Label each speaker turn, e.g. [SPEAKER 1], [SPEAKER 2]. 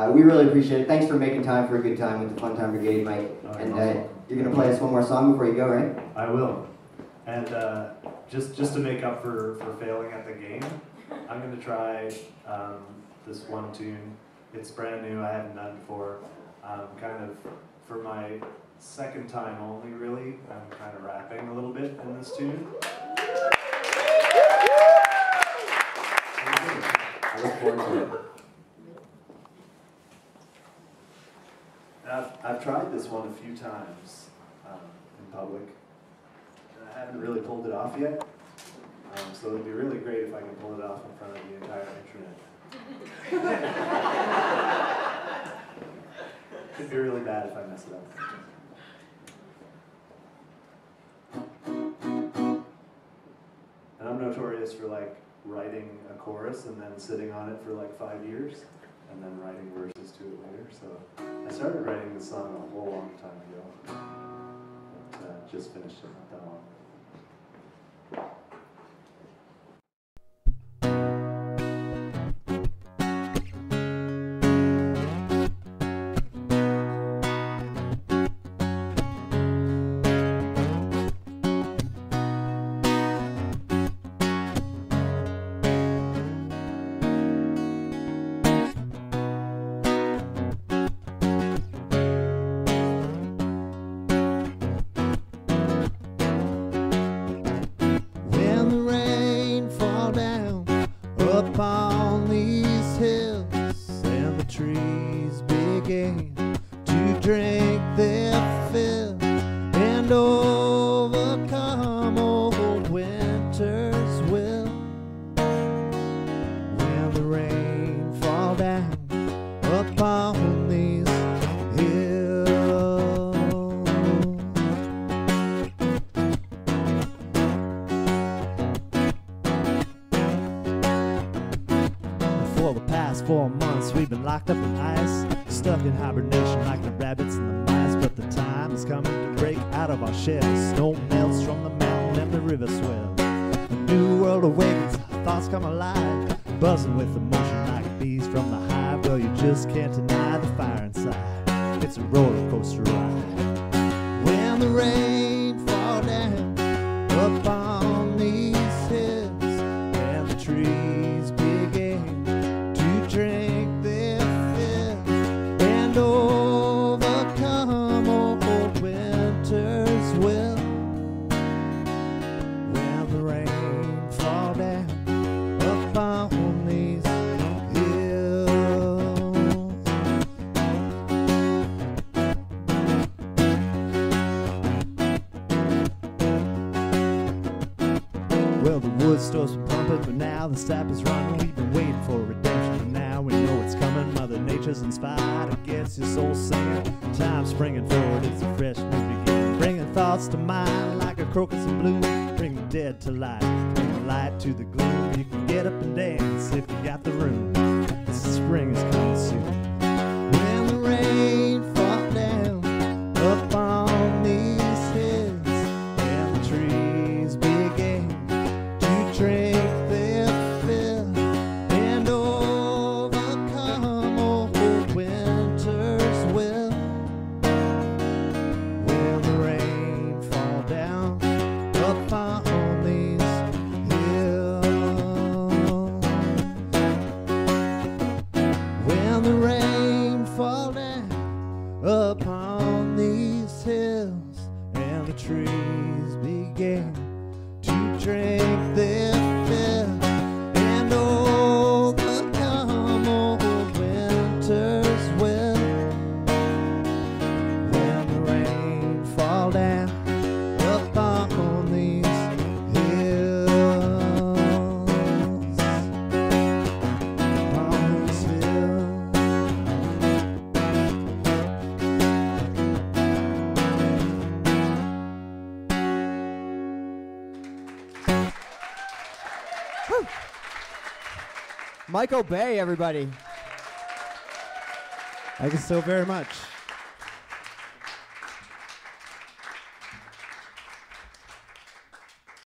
[SPEAKER 1] We really appreciate it. Thanks for making time for a good time with the Funtime Brigade, Mike. And you're going to play us one more song before you go, right?
[SPEAKER 2] I will. And just to make up for failing at the game, I'm going to try this one tune. It's brand new, I haven't done before. Kind of for my second time only, really. I'm kind of rapping a little bit in this tune. I look forward to it. I've tried this one a few times in public, and I haven't really pulled it off yet. So it'd be really great if I could pull it off in front of the entire internet. It'd be really bad if I mess it up. And I'm notorious for like writing a chorus and then sitting on it for like 5 years, and then writing verses to it later. So I started writing this song a whole long time ago. But, just finished it not that long.
[SPEAKER 3] Upon these hills, and the trees begin to drink their fill and overcome old winter's will. When the rain fall down upon these hills, for the past 4 months we've been locked up in ice, stuck in hibernation like the rabbits and the mice. But the time is coming to break out of our shells. Snow melts from the mountain and the river swells. A new world awakens, our thoughts come alive, buzzing with emotion like bees from the hive. Well, you just can't deny the fire inside. It's a roller coaster ride. When the rain falls down upon these hills and the trees begin to drink their fill and overcome old winter's will. When the rain fall down upon these hills. Well, the wood store's been pumping, but now the sap is running. We've been waiting for redemption, and now we know it's coming. Mother Nature's inspired, it gets your soul singing. Time springing forward, it's a fresh new beginning. Bringing thoughts to mind like a crocus in bloom. Bring the dead to life, bring the light to the gloom. You can get up and dance if you got the room. The spring is coming soon. When the rain falls down upon these hills and the trees begin to drink their fill and overcome old winter's will. When the rain fall down upon these hills. When the rain fall down upon these hills and the trees begin to drink their fill and overcome old winter's will. When the rain fall down upon these hills, upon these hills.
[SPEAKER 1] Mike Aube, everybody.
[SPEAKER 3] Thank you so very much.